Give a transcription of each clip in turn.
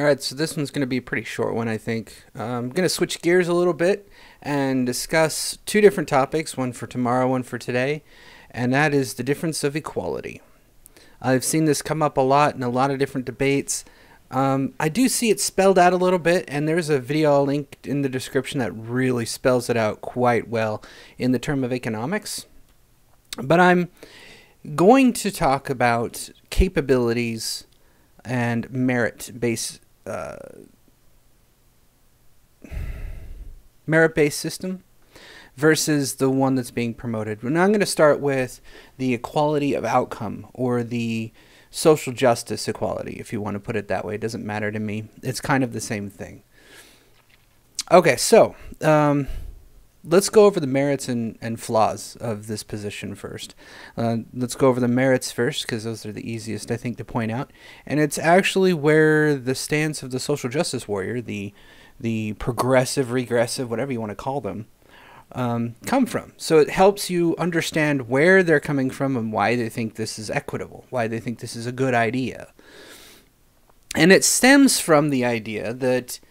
Alright, so this one's going to be a pretty short one, I think. I'm going to switch gears a little bit and discuss two different topics, one for tomorrow, one for today, and that is the difference of equality. I've seen this come up a lot in a lot of different debates. I do see it spelled out a little bit, and there's a video I'll link in the description that really spells it out quite well in the term of economics. But I'm going to talk about capabilities and merit-based system versus the one that's being promoted. And I'm going to start with the equality of outcome, or the social justice equality, if you want to put it that way. It doesn't matter to me. It's kind of the same thing. Okay, so let's go over the merits and flaws of this position first. Let's go over the merits first, because those are the easiest, I think, to point out. And it's actually where the stance of the social justice warrior, the progressive, regressive, whatever you want to call them, come from. So it helps you understand where they're coming from and why they think this is equitable, why they think this is a good idea. And it stems from the idea that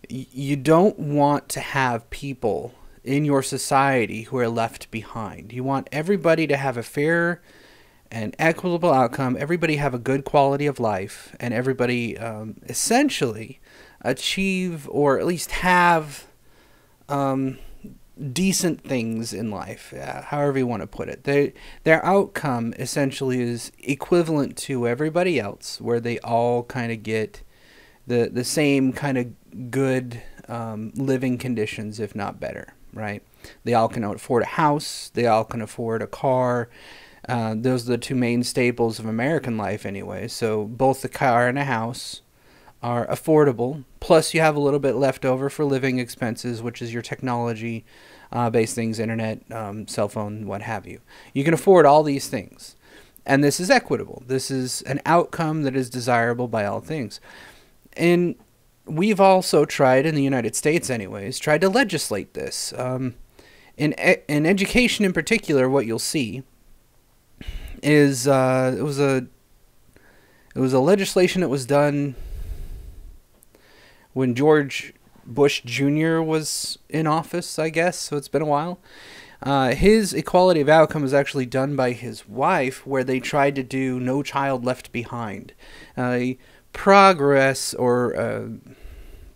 you don't want to have people in your society who are left behind. You want everybody to have a fair and equitable outcome, everybody have a good quality of life, and everybody essentially achieve, or at least have decent things in life, however you want to put it. Their outcome essentially is equivalent to everybody else, where they all kind of get the same kind of good living conditions, if not better, right? They all can afford a house, they all can afford a car. Those are the two main staples of American life anyway. So both the car and a house are affordable, plus you have a little bit left over for living expenses, which is your technology based things, internet, cell phone, what have you. You can afford all these things, and this is equitable. This is an outcome that is desirable by all things. And we've also tried, in the United States anyways, tried to legislate this. In education in particular, what you'll see is it was a legislation that was done when George Bush Jr. was in office, I guess, so it's been a while. His equality of outcome was actually done by his wife, where they tried to do No Child Left Behind.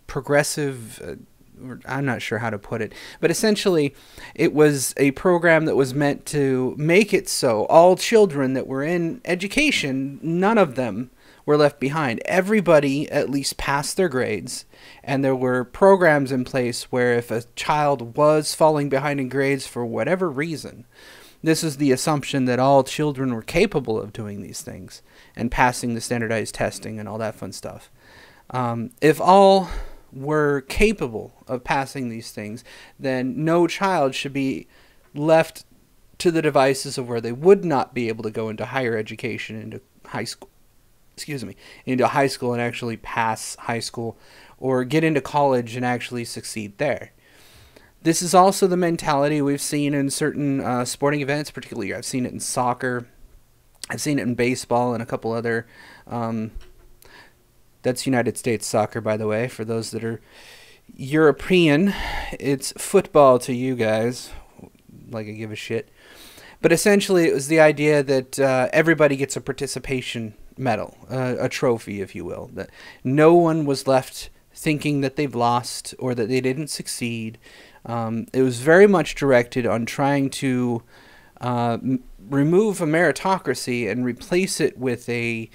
Progressive, I'm not sure how to put it, but essentially it was a program that was meant to make it so all children that were in education, none of them were left behind. Everybody at least passed their grades, and there were programs in place where if a child was falling behind in grades for whatever reason, this is the assumption that all children were capable of doing these things and passing the standardized testing and all that fun stuff. If all were capable of passing these things, then no child should be left to the devices of where they would not be able to go into higher education, into high school, into high school and actually pass high school, or get into college and actually succeed there. This is also the mentality we've seen in certain sporting events, particularly I've seen it in soccer, I've seen it in baseball, and a couple other that's United States soccer, by the way, for those that are European. It's football to you guys, like I give a shit. But essentially it was the idea that everybody gets a participation medal, a trophy, if you will. That no one was left thinking that they've lost or that they didn't succeed. It was very much directed on trying to remove a meritocracy and replace it with a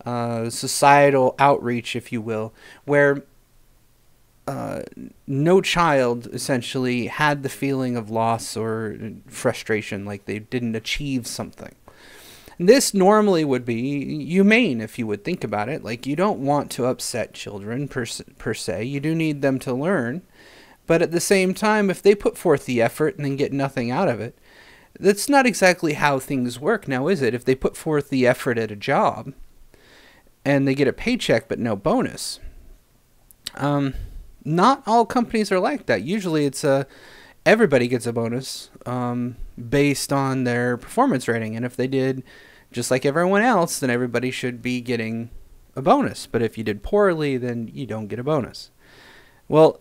societal outreach, if you will, where no child essentially had the feeling of loss or frustration, like they didn't achieve something. And this normally would be humane, if you would think about it. Like, you don't want to upset children per se. You do need them to learn. But at the same time, if they put forth the effort and then get nothing out of it, that's not exactly how things work now, is it? If they put forth the effort at a job and they get a paycheck but no bonus, not all companies are like that. Usually it's everybody gets a bonus based on their performance rating, and if they did just like everyone else, then everybody should be getting a bonus. But if you did poorly, then you don't get a bonus. Well,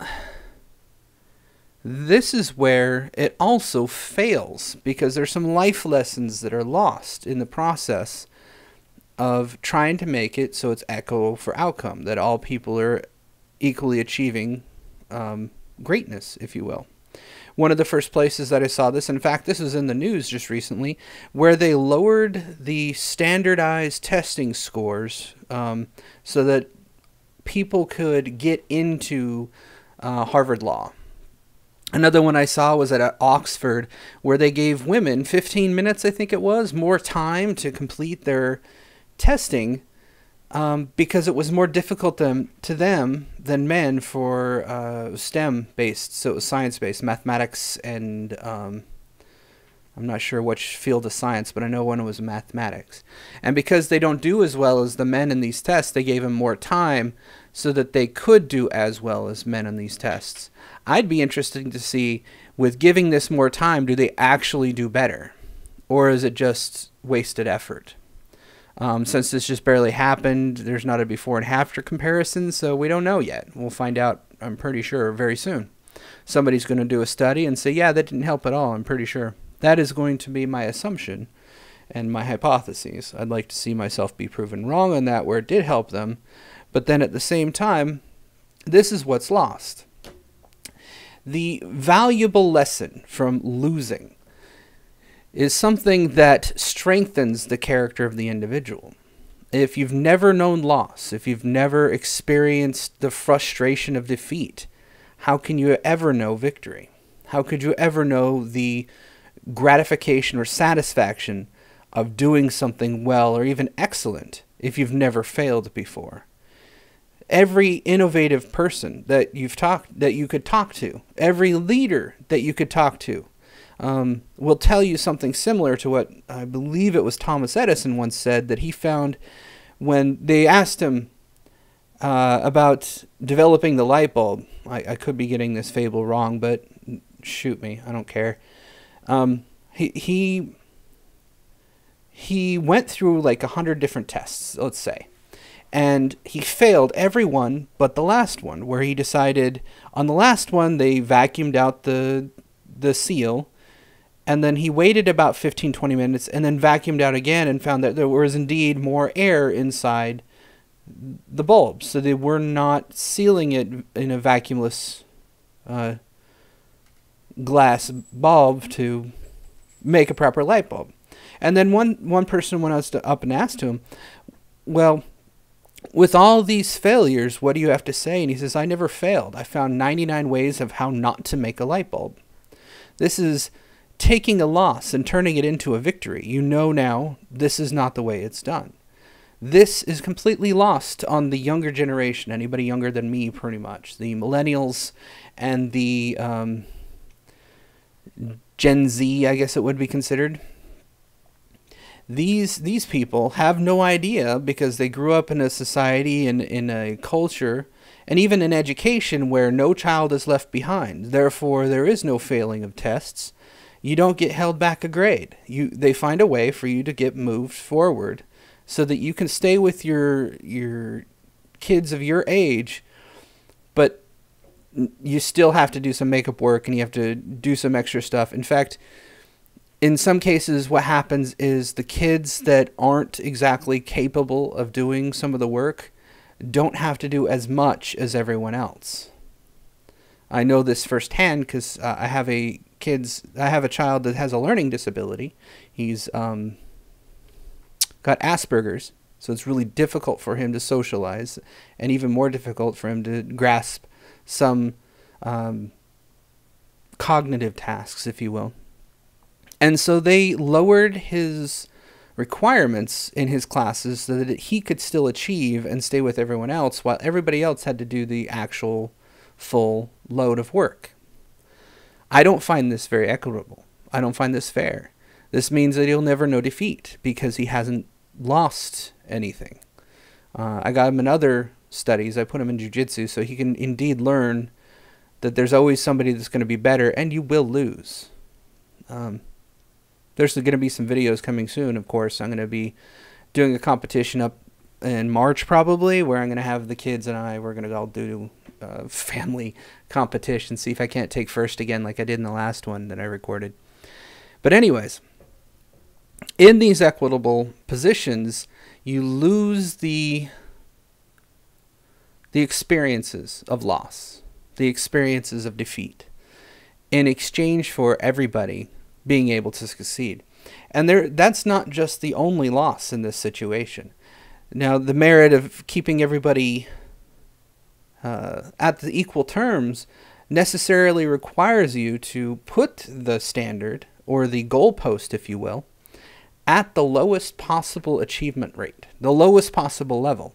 this is where it also fails, because there's some life lessons that are lost in the process of trying to make it so it's equal for outcome, that all people are equally achieving greatness, if you will. One of the first places that I saw this, in fact, this was in the news just recently, where they lowered the standardized testing scores so that people could get into Harvard Law. Another one I saw was at Oxford, where they gave women 15 minutes, I think it was, more time to complete their testing because it was more difficult to them than men for STEM-based, so it was science-based, mathematics, and I'm not sure which field of science, but I know one was mathematics. And because they don't do as well as the men in these tests, they gave them more time so that they could do as well as men in these tests. I'd be interested to see, with giving this more time, do they actually do better? Or is it just wasted effort? Since this just barely happened, there's not a before and after comparison, so we don't know yet. We'll find out, I'm pretty sure, very soon. Somebody's going to do a study and say, yeah, that didn't help at all, I'm pretty sure. That is going to be my assumption and my hypotheses. I'd like to see myself be proven wrong on that, where it did help them. But then at the same time, this is what's lost. The valuable lesson from losing is something that strengthens the character of the individual. If you've never known loss, if you've never experienced the frustration of defeat, how can you ever know victory? How could you ever know the gratification or satisfaction of doing something well or even excellent if you've never failed before? Every innovative person that you could talk to, every leader that you could talk to, will tell you something similar to what I believe it was Thomas Edison once said, that he found when they asked him about developing the light bulb. I could be getting this fable wrong, but shoot me, I don't care. He went through like 100 different tests, let's say. And he failed every one but the last one, where he decided on the last one they vacuumed out the seal, and then he waited about 15-20 minutes and then vacuumed out again and found that there was indeed more air inside the bulb. So they were not sealing it in a vacuumless glass bulb to make a proper light bulb. And then one person went up and asked him, well, with all these failures, what do you have to say? And he says, I never failed. I found 99 ways of how not to make a light bulb. This is taking a loss and turning it into a victory. You know now this is not the way it's done. This is completely lost on the younger generation, anybody younger than me pretty much. The millennials and the Gen Z, I guess it would be considered. These people have no idea, because they grew up in a society and in a culture and even in education where no child is left behind. Therefore, there is no failing of tests. You don't get held back a grade. They find a way for you to get moved forward so that you can stay with your kids of your age, but you still have to do some makeup work and you have to do some extra stuff. In fact, in some cases, what happens is the kids that aren't exactly capable of doing some of the work don't have to do as much as everyone else. I know this firsthand because I have a child that has a learning disability. He's got Asperger's, so it's really difficult for him to socialize, and even more difficult for him to grasp some cognitive tasks, if you will. And so they lowered his requirements in his classes so that he could still achieve and stay with everyone else, while everybody else had to do the actual full load of work. I don't find this very equitable. I don't find this fair. This means that he'll never know defeat because he hasn't lost anything. I got him in other studies. I put him in jiu-jitsu so he can indeed learn that there's always somebody that's going to be better, and you will lose. There's going to be some videos coming soon, of course. I'm going to be doing a competition up in March probably, where I'm going to have the kids and we're going to all do family competition, see if I can't take first again like I did in the last one that I recorded. But anyways, in these equitable positions, you lose the experiences of loss, the experiences of defeat, in exchange for everybody being able to succeed. And that's not just the only loss in this situation. Now, the merit of keeping everybody at the equal terms necessarily requires you to put the standard, or the goalpost, if you will, at the lowest possible achievement rate, the lowest possible level.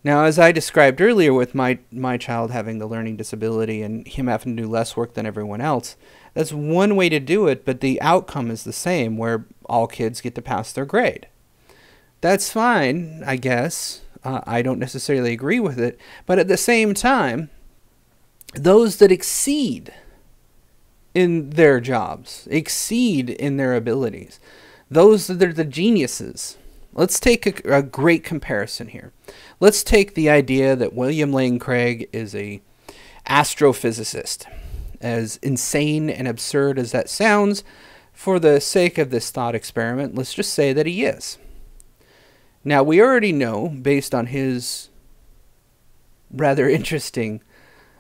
Now, as I described earlier with my child having the learning disability and him having to do less work than everyone else, that's one way to do it, but the outcome is the same, where all kids get to pass their grade. That's fine, I guess. I don't necessarily agree with it, but at the same time, those that exceed in their jobs, exceed in their abilities, those that are the geniuses. Let's take a great comparison here. Let's take the idea that William Lane Craig is a astrophysicist. As insane and absurd as that sounds, for the sake of this thought experiment, let's just say that he is. Now, we already know, based on his rather interesting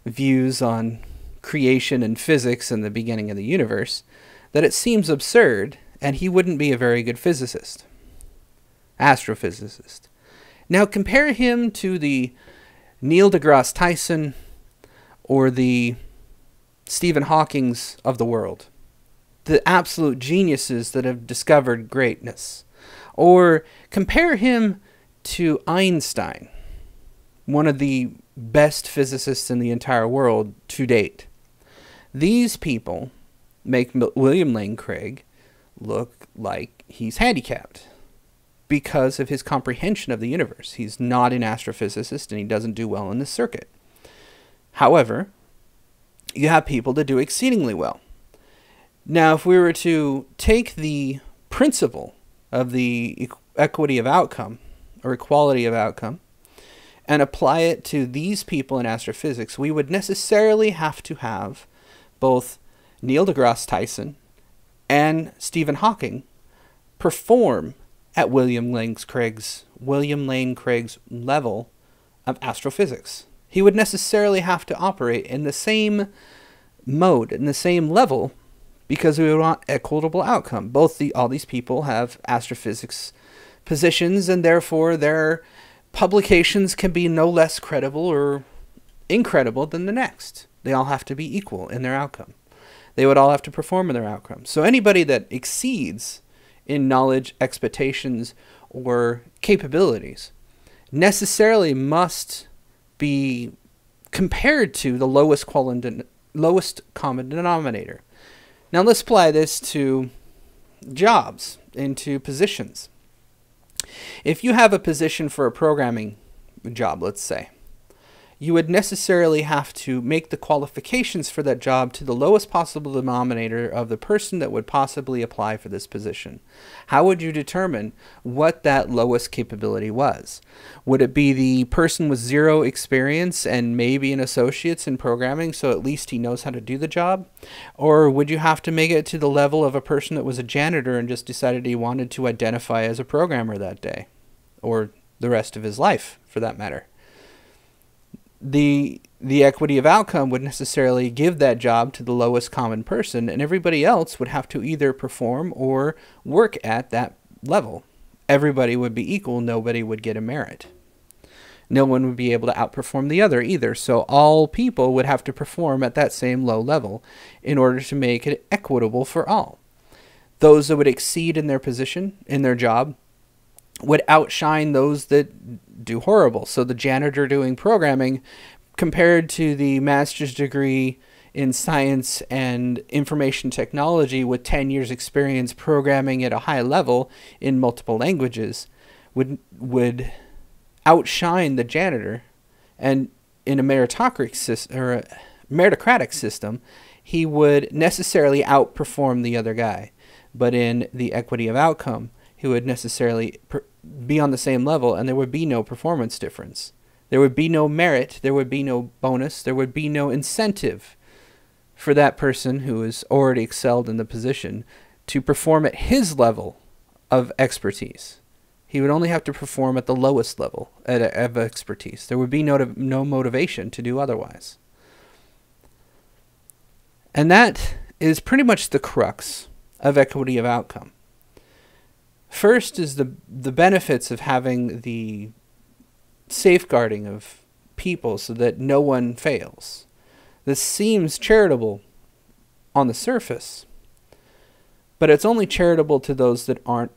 views on creation and physics and the beginning of the universe, that it seems absurd, and he wouldn't be a very good physicist, astrophysicist. Now, compare him to the Neil deGrasse Tyson or the Stephen Hawking's of the world, the absolute geniuses that have discovered greatness. Or compare him to Einstein, one of the best physicists in the entire world to date. These people make William Lane Craig look like he's handicapped because of his comprehension of the universe. He's not an astrophysicist and he doesn't do well in this circuit. However, you have people that do exceedingly well. Now, if we were to take the principle of the equity of outcome or equality of outcome and apply it to these people in astrophysics, we would necessarily have to have both Neil deGrasse Tyson and Stephen Hawking perform at William Lane Craig's level of astrophysics. He would necessarily have to operate in the same mode, in the same level, because we would want equitable outcome. All these people have astrophysics positions, and therefore their publications can be no less credible or incredible than the next. They all have to be equal in their outcome. They would all have to perform in their outcome. So anybody that exceeds in knowledge, expectations, or capabilities necessarily must be compared to the lowest common denominator. Now let's apply this to jobs, into positions. If you have a position for a programming job, let's say, you would necessarily have to make the qualifications for that job to the lowest possible denominator of the person that would possibly apply for this position. How would you determine what that lowest capability was? Would it be the person with zero experience and maybe an associate's in programming, so at least he knows how to do the job? Or would you have to make it to the level of a person that was a janitor and just decided he wanted to identify as a programmer that day, or the rest of his life for that matter? The equity of outcome would necessarily give that job to the lowest common person, and everybody else would have to either perform or work at that level. Everybody would be equal. Nobody would get a merit. No one would be able to outperform the other either. So all people would have to perform at that same low level in order to make it equitable for all. Those that would exceed in their position, in their job, would outshine those that do horrible. So the janitor doing programming compared to the master's degree in science and information technology with 10 years experience programming at a high level in multiple languages would outshine the janitor. And in a meritocratic system, he would necessarily outperform the other guy. But in the equity of outcome, who would necessarily be on the same level, and there would be no performance difference. There would be no merit, there would be no bonus, there would be no incentive for that person who has already excelled in the position to perform at his level of expertise. He would only have to perform at the lowest level of expertise. There would be no motivation to do otherwise. And that is pretty much the crux of equity of outcome. First is the benefits of having the safeguarding of people so that no one fails. This seems charitable on the surface, but it's only charitable to those that aren't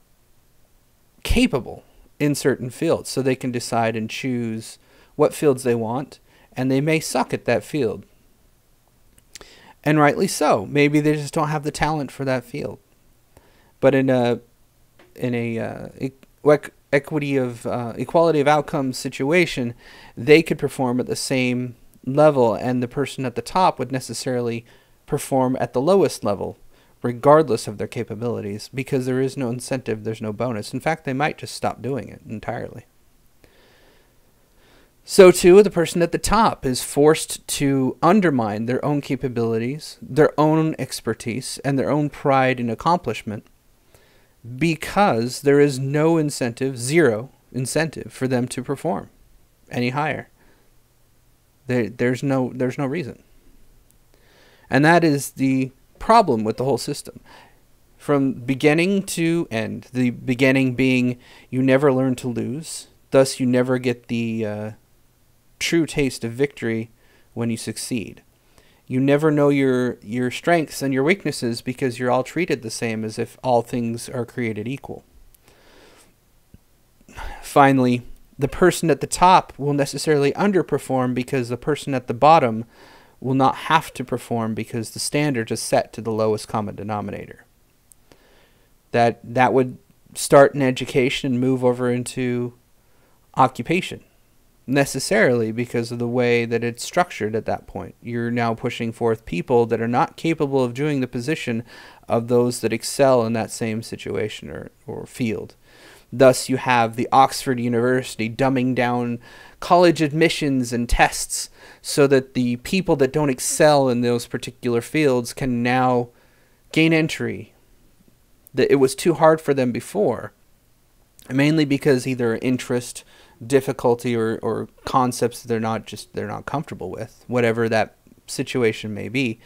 capable in certain fields, so they can decide and choose what fields they want, and they may suck at that field. And rightly so. Maybe they just don't have the talent for that field. But in a equality of outcome situation, they could perform at the same level, and the person at the top would necessarily perform at the lowest level, regardless of their capabilities, because there is no incentive, there's no bonus. In fact, they might just stop doing it entirely. So too, the person at the top is forced to undermine their own capabilities, their own expertise, and their own pride and accomplishment, because there is no incentive, zero incentive, for them to perform any higher. There's no reason. And that is the problem with the whole system. From beginning to end, the beginning being you never learn to lose, thus you never get the true taste of victory when you succeed. You never know your strengths and your weaknesses because you're all treated the same, as if all things are created equal. Finally, the person at the top will necessarily underperform because the person at the bottom will not have to perform because the standard is set to the lowest common denominator. That would start in education and move over into occupation, necessarily because of the way that it's structured at that point. You're now pushing forth people that are not capable of doing the position of those that excel in that same situation or field. Thus, you have the Oxford University dumbing down college admissions and tests so that the people that don't excel in those particular fields can now gain entry. That it was too hard for them before, mainly because either interest, difficulty, or concepts they're not comfortable with, whatever that situation may be.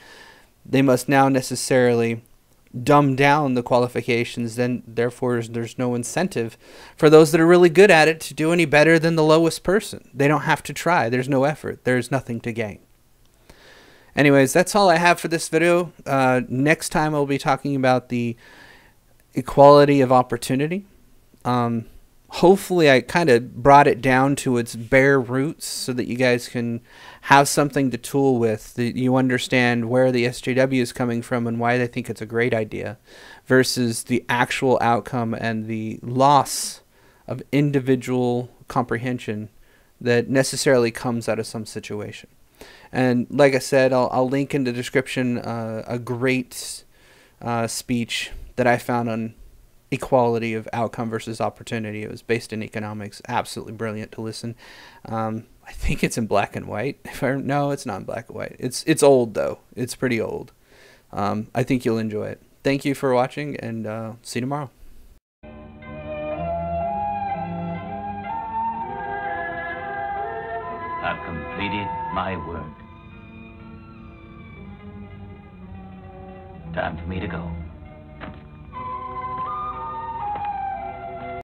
They must now necessarily dumb down the qualifications, then therefore there's no incentive for those that are really good at it to do any better than the lowest person. They don't have to try. There's no effort. There's nothing to gain. Anyways, that's all I have for this video. Next time I'll be talking about the equality of opportunity. Hopefully I kind of brought it down to its bare roots so that you guys can have something to tool with, that you understand where the SJW is coming from and why they think it's a great idea versus the actual outcome and the loss of individual comprehension that necessarily comes out of some situation. And like I said, I'll link in the description a great speech that I found on equality of outcome versus opportunity. It was based in economics. Absolutely brilliant to listen. I think it's in black and white. No, it's not in black and white. It's old though. It's pretty old. I think you'll enjoy it. Thank you for watching, and see you tomorrow. I've completed my work. Time for me to go.